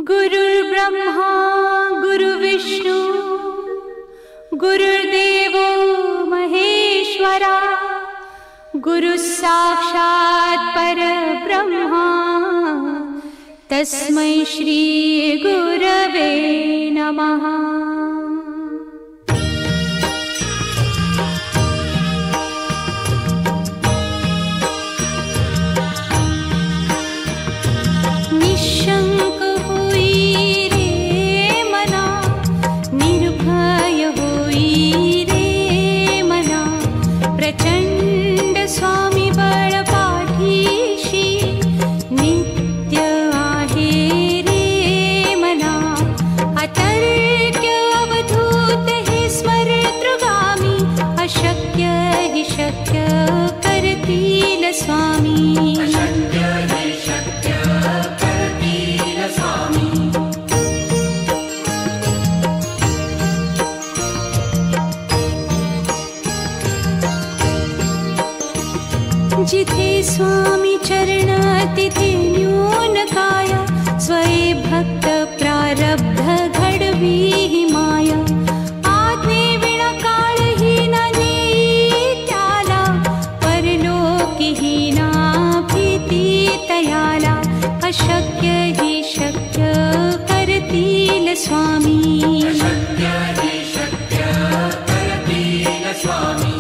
गुरुर्ब्रह्मा गुरुर्विष्णू गुरुर्देवो महेश्वरा गुरुसाक्षात् परब्रह्मा तस्मै श्री गुरवे नमः। जिथे स्वामी चरण तिथे न्यून काय स्वये भक्त प्रारब्ध घडवी ही माया। आज्ञे विना काळही न नेई त्याला परलोकी ही ना भीती तयाला। अशक्य ही शक्य करतील स्वामी, अशक्य ही शक्य करतील स्वामी।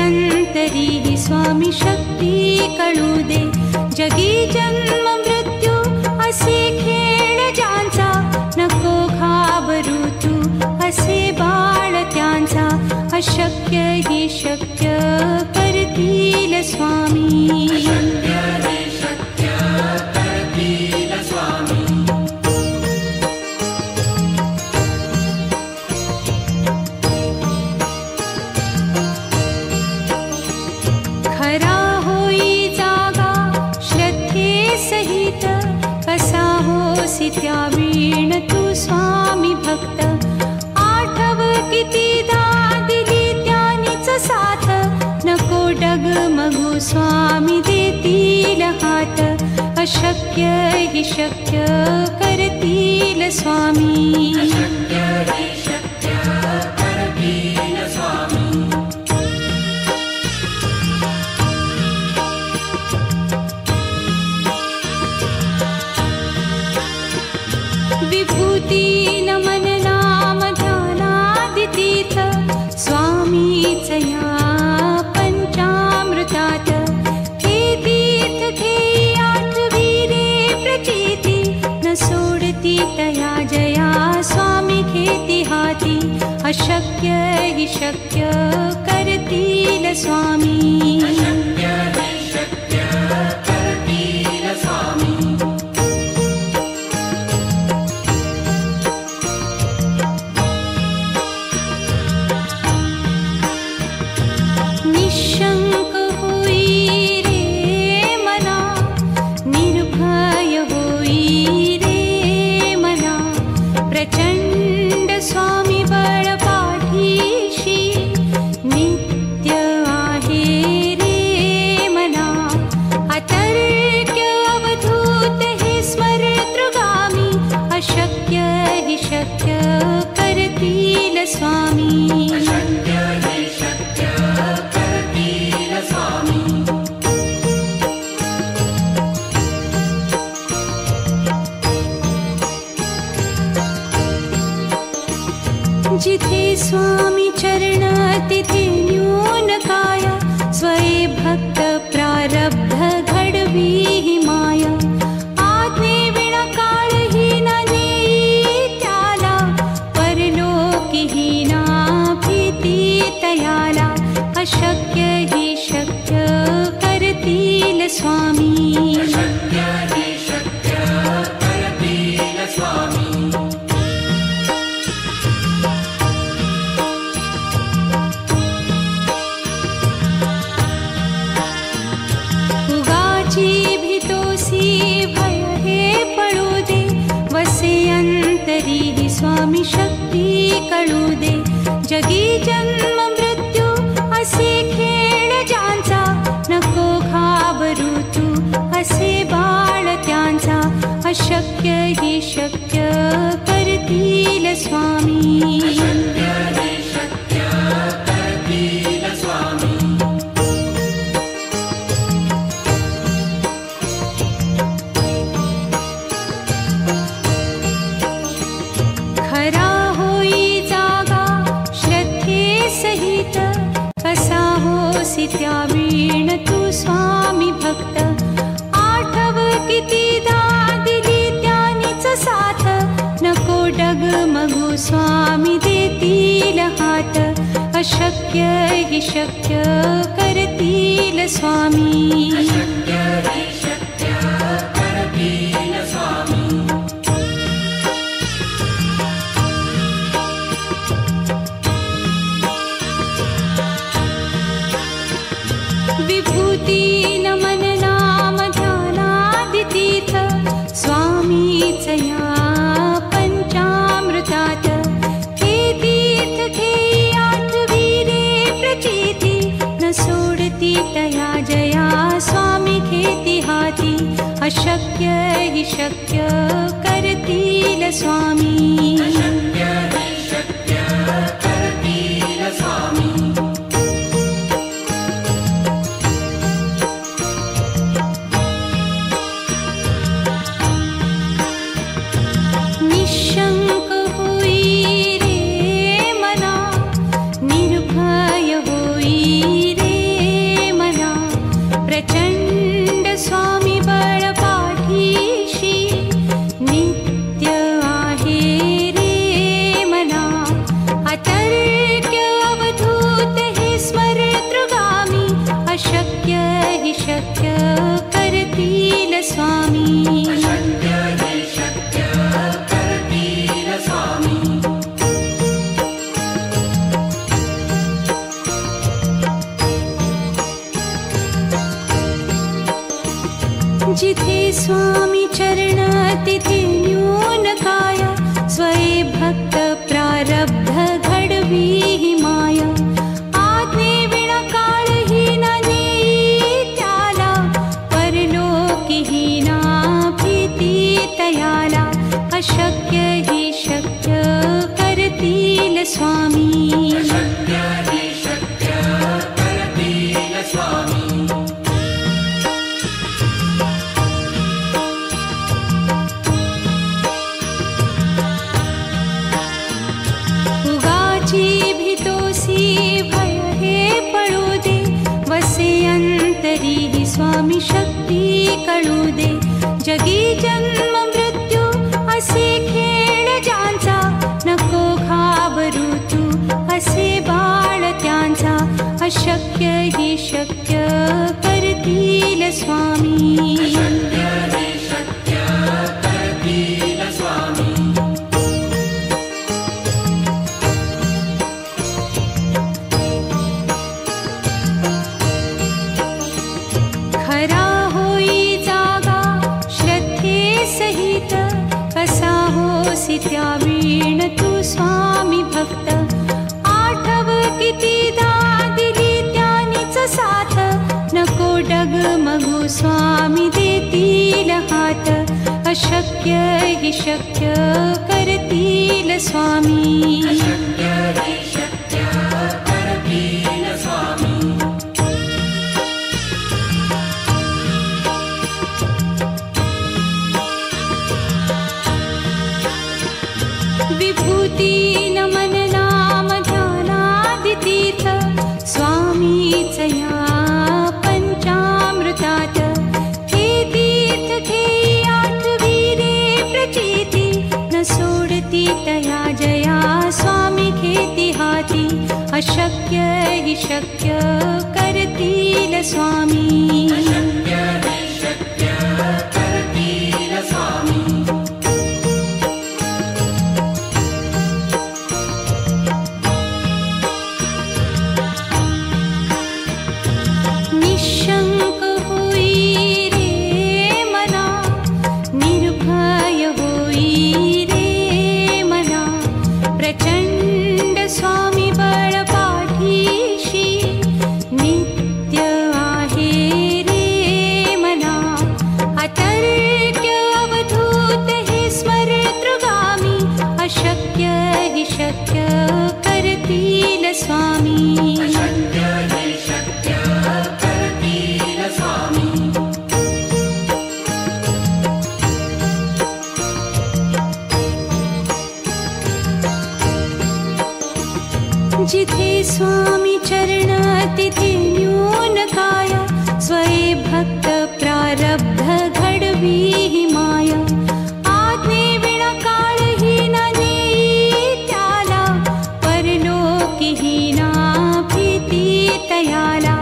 अंतरी ही स्वामी शक्ती कळू दे। जगी जन्म मृत्यू असे खेळ ज्यांचा नको घाबरू तू असे बाळ त्यांचा। अशक्य ही शक्य करतील स्वामी, अशक्य ही शक्य करतील स्वामी। कसा होसी त्यावीण तू स्वामी भक्त। आठव कितीदा दिली त्यानीच साथ नको डगमगू स्वामी देतील हात। अशक्य ही शक्य करतील स्वामी, अशक्य ही शक्य करतील स्वामी। विभूती नमन नाम ध्यानादितीर्थ स्वामीच या पंचामृतात। हे तीर्थ घेई आठवी रे प्रचिती न सोडती तया जया स्वामी घेती हाती। अशक्य ही शक्य करतील स्वामी, अशक्य ही शक्य करतील स्वामी। निशंक होई रे मना निर्भय होई रे मना। प्रचंड स्वामी बळ पाठीशी नित्य आहे रे मना। अतर्क्य अवधूत हे स्मरतृगामी अशक्य ही शक्य करतील स्वामी, अशक्य ही शक्य करतील स्वामी। जिथे स्वामी चरण तिथे न्यून काय स्वये भक्त प्रारब्ध घडवी ही माया। आज्ञे विना काळही न नेई त्याला परलोकी ही ना भीती तयाला। अशक्य ही शक्य करतील स्वामी, अशक्य ही शक्य करतील स्वामी। स्वामी शक्ती कळू दे. जगी जन्म मृत्यू असे खेळ ज्यांचा, नको घाबरू तू असे बाळ त्यांचा. अशक्य ही शक्य करतील स्वामी. खरा होई जागा श्रद्धे सहित, कसा होसी त्या वीण तू स्वामी भक्त. आठव कितीदा दिली त्यानीच साथ, नको डगमगू स्वामी देतील हात. अशक्य ही शक्य करतील स्वामी. विभूती नमन नाम ध्यानादितीर्थ, स्वामीच या पंचामृतात. हे तीर्थ घेई आठवीरे प्रचिती, न सोडती तया जया स्वामी घेती हाती. अशक्य ही शक्य करतील स्वामी. निशंक होई रे मना, निर्भय होई रे मना. प्रचंड स्वामी बळ पाठीशी, नित्य आहे रे मना. अतर्क्य अवधूत हे स्मरतृगामी, अशक्य ही शक्य करतील स्वामी. जिथे स्वामी चरण तिथे न्यून काया, स्वये भक्त प्रारब्ध घडवी ही माया. आज्ञे विना काळही न नेई त्याला, परलोकी ही ना भीती तयाला. अशक्य ही शक्य करतील स्वामी. भीतोसी भय हे पळू दे, वसे अंतरी ही स्वामी शक्ती कळू दे. जगी जन्म मृत्यू असे खेळ ज्यांचा, नको घाबरू तू असे बाळ त्यांचा. अशक्य ही शक्य करतील स्वामी. खरा होई जागा श्रद्धे सहित, कसा होसी त्या वीण तू स्वामी भक्त. आठव कितीदा दिली त्यानीच साथ, नको डगमगू स्वामी देतील हात. अशक्य ही शक्य करतील स्वामी. विभूती नमन नाम ध्यानादितीर्थ, स्वामीच या पंचामृतात. हे तीर्थ घेई आठवीरे प्रचिती, न सोडती तया जया स्वामी घेती हाती. अशक्य ही शक्य करतील स्वामी. निशंक होई रे मना, निर्भय होई रे मना. स्वामी अशक्य हे शक्य करतील स्वामी जिथे स्वामी चरण तिथे न्यून काय स्वये भक्त प्रारब्ध घडवी ही माया आज्ञे विना काळही न नेई त्याला परलोकीही ना भीती तयाला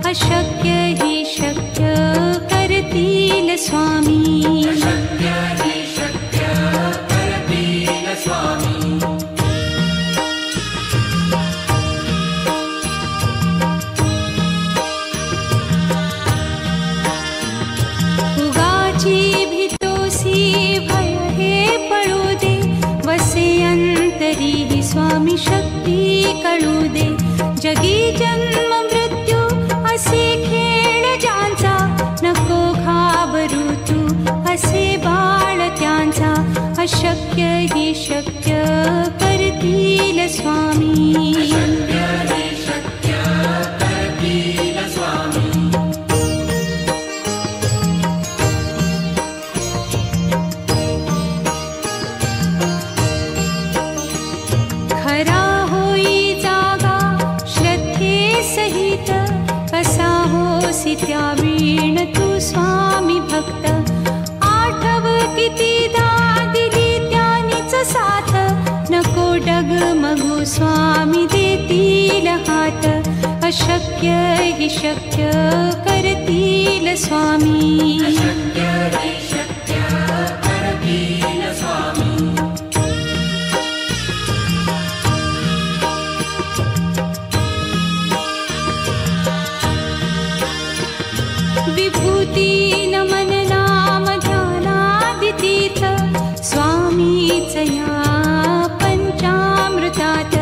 अशक्य ही शक्य करतील स्वामी अशक्य हे शक्य करतील स्वामी स्वामी शक्ती कळू दे जगी जन्म मृत्यू असे खेळ ज्यांचा नको घाबरू तू असे बाळ त्यांचा अशक्य ही शक्य करतील स्वामी अशक्य हे शक्य करतील स्वामी त्यावीण तू स्वामी भक्त आठव कितीदा दिली त्यानीच साथ नको डगमगू स्वामी देतील हात अशक्य ही शक्य करतील स्वामी अशक्य हे शक्य करतील स्वामी विभूती नमन नाम ध्यानादितीर्थ स्वामीच या पंचामृतात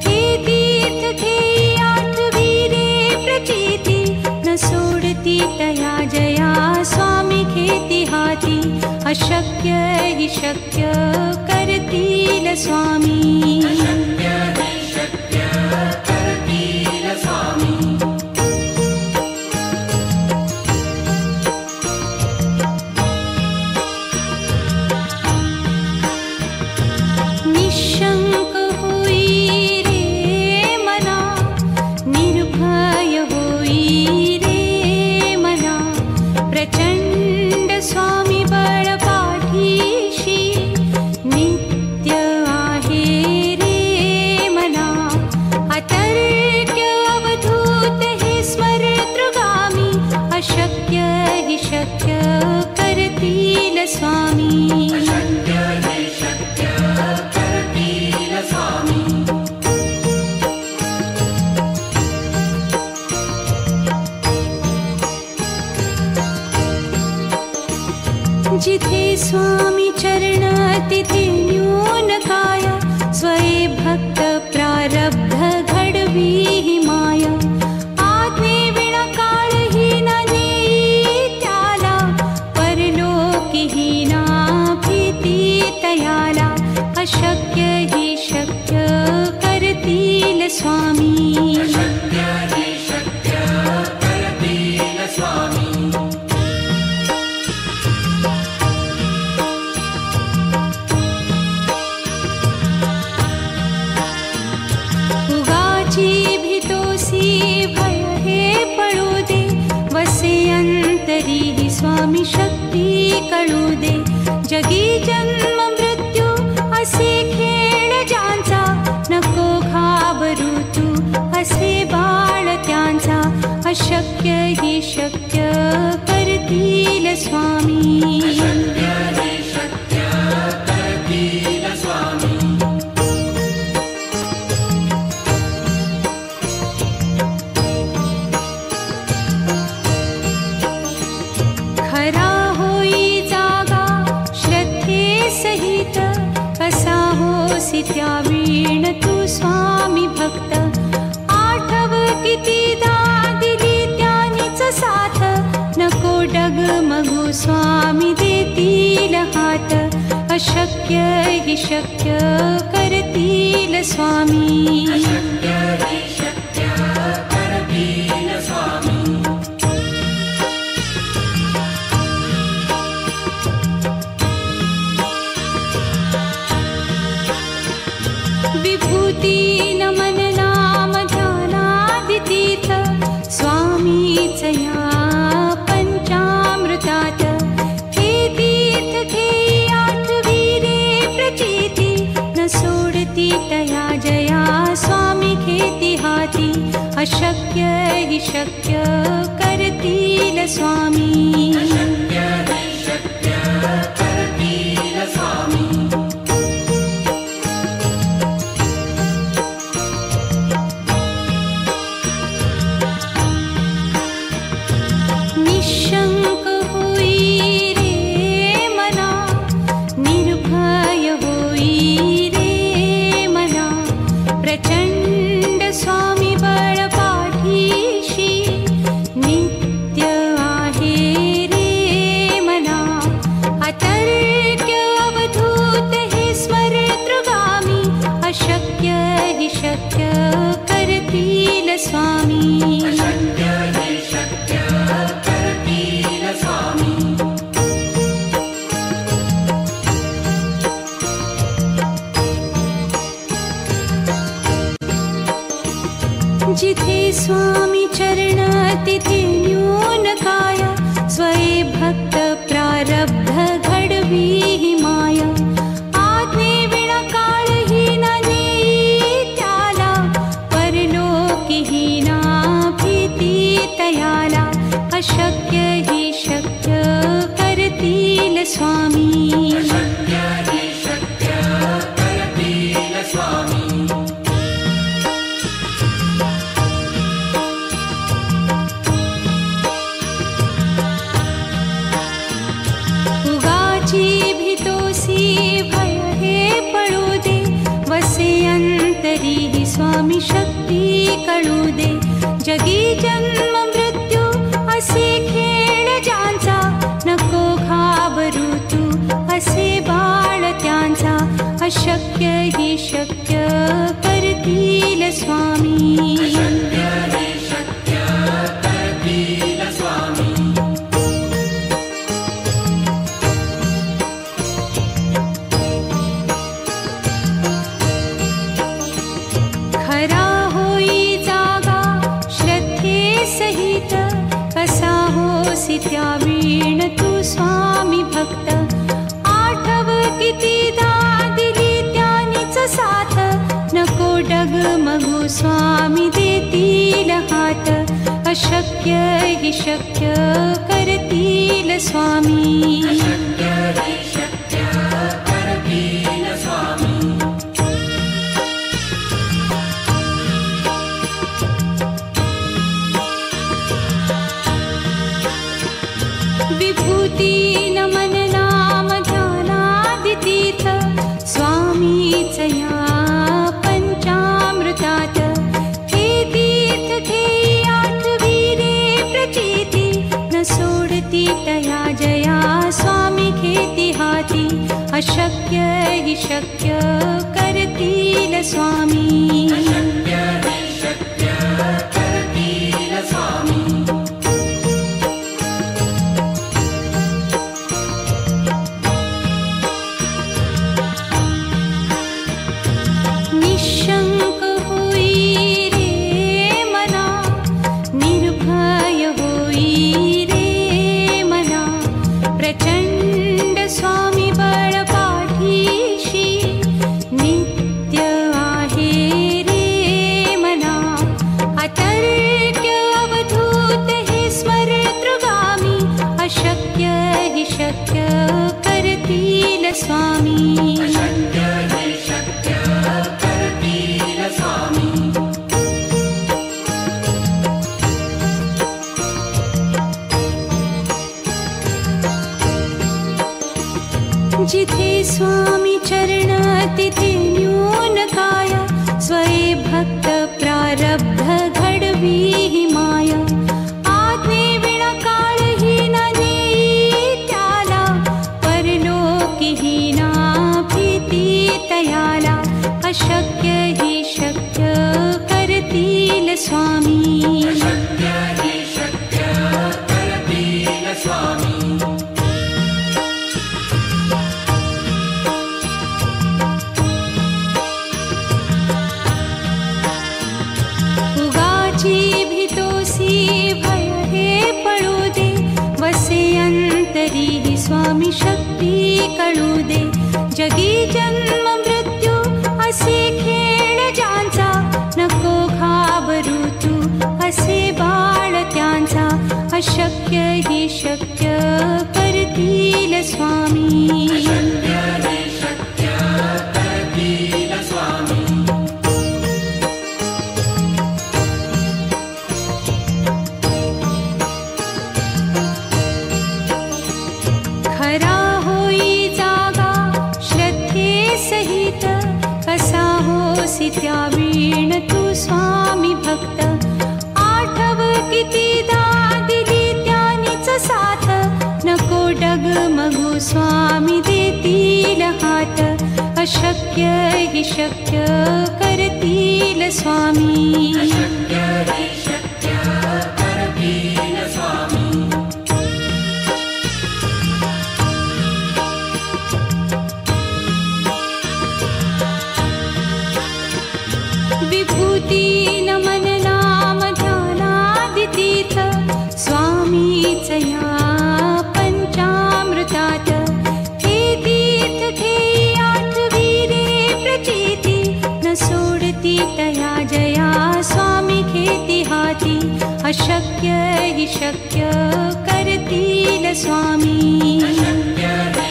हे तीर्थ घेई आठवी रे प्रचिती न सोडती तया जया स्वामी घेती हाती अशक्य ही शक्य करतील स्वामी अशक्य हे शक्य करतील स्वामी निशंक होई रे मना निर्भय होई रे मना प्रचंड स्वामी बळ पाठीशी नित्य आहे रे मना अतर्क्य अवधूत हे स्मरतृगामी अशक्य हि शक्य करतील स्वामी अशक्य हे शक्य करतील स्वामी जिथे स्वामी चरण तिथे न्यून काय स्वये भक्त प्रारब्ध घडवी ही माया आज्ञे विना काळही न नेई त्याला परलोकीही ना भीती तयाला अशक्य ही शक्य करतील स्वामी अशक्य हे शक्य करतील स्वामी उगाची भीतोसी भय हे पळू दे वसे अंतरी ही स्वामी शक्ती कळू दे जगी जन्म मृत्यू असे खेळ ज्यांचा नको घाबरू तू असे बाळ त्यांचा अशक्य ही शक्य करतील स्वामी अशक्य हे शक्य करतील स्वामी खरा होई जागा श्रद्धे सहित कसा होसी त्यावीण तू स्वामी भक्त आठव कितीदा दिली त्यानीच साथ नको डगमगू स्वामी देतील हात अशक्य हि शक्य करतील स्वामी. अशक्य हि शक्य करतील स्वामी. विभूती नमन नाम ध्यानादितीर्थ स्वामीच या पंचामृतात. हे तीर्थ घेई आठवीरे प्रचिती न सोडती तया जया स्वामी घेती हाती. अशक्य हि शक्य करतील स्वामी. अशक्य हि शक्य करतील स्वामी. निशंक होई रे मना, निर्भय होई रे मना. प्रचंड स्वामी बळ पाठीशी नित्य आहे रे मना. अतर्क्य अवधूत हे स्मरतृगामी. अशक्य हि शक्य करतील स्वामी. अशक्य हि शक्य करतील स्वामी. जिथे स्वामी चरण तिथे न्यून काय. स्वये भक्त प्रारब्ध घडवी ही माय. आज्ञे विना काळही न नेई त्याला. परलोकी ही ना भीती तयाला. अशक्य हि शक्य करतील स्वामी. अशक्य हि शक्य करतील स्वामी. उगाची भीतोसी भय हे पळू दे. वसे अंतरी ही स्वामी शक्ती कळू दे. जगी जन्म मृत्यू असे खेळ ज्यांचा. नको घाबरू तू असे बाळ त्यांचा. अशक्य हि शक्य करतील स्वामी. अशक्य हि शक्य करतील स्वामी. खरा होई जागा श्रद्धे सहित. कसा होसी त्या वीण तू स्वामी भक्त. आठव कितीदा दिली त्यानीच साथ. नको डगमगू स्वामी देतील हात. अशक्य हि शक्य करतील स्वामी. अशक्य हि शक्य करतील स्वामी. विभूती नमन नाम ध्यानादितीर्थ स्वामीच या पंचामृतात. हे तीर्थ घेई आठवीरे प्रचिती न सोडती तया जया स्वामी घेती हाती. अशक्य हि शक्य करतील स्वामी. अशक्य हि शक्य करतील स्वामी. निशंक होई रे मना, निर्भय होई रे मना. प्रचंड स्वामी बळ पाठीशी नित्य आहे रे मना. अतर्क्य अवधूत हे स्मरतृगामी. अशक्य हि शक्य करतील स्वामी. अशक्य हि शक्य करतील तयाला अशक्य हि शक्य करतील स्वामी अशक्य हि शक्य करतील स्वामी उगाची भीतोसी भय हे पळू दे वसे अंतरी हि स्वामी शक्ती कळू दे जगी जन्म मृत्यू असे खेळ ज्यांचा नको घाबरू तू असे बाळ त्यांचा अशक्य हि शक्य करतील स्वामी अशक्य हि शक्य करतील स्वामी खरा होई जागा श्रद्धे सहित कसा होसी त्या वीण तू स्वामी भक्त आठव कितीदा दिली त्यानीच साथ नको डगमगू स्वामी देतील हात अशक्य हि शक्य करतील स्वामी अशक्य हि शक्य करतील स्वामी विभूती नमन नाम ध्यानादितीर्थ स्वामीच या पंचामृतात हे तीर्थ घेई आठविले प्रचिती न सोडती तया जया स्वामी घेती हाती अशक्य हि शक्य करतील स्वामी अशक्य हि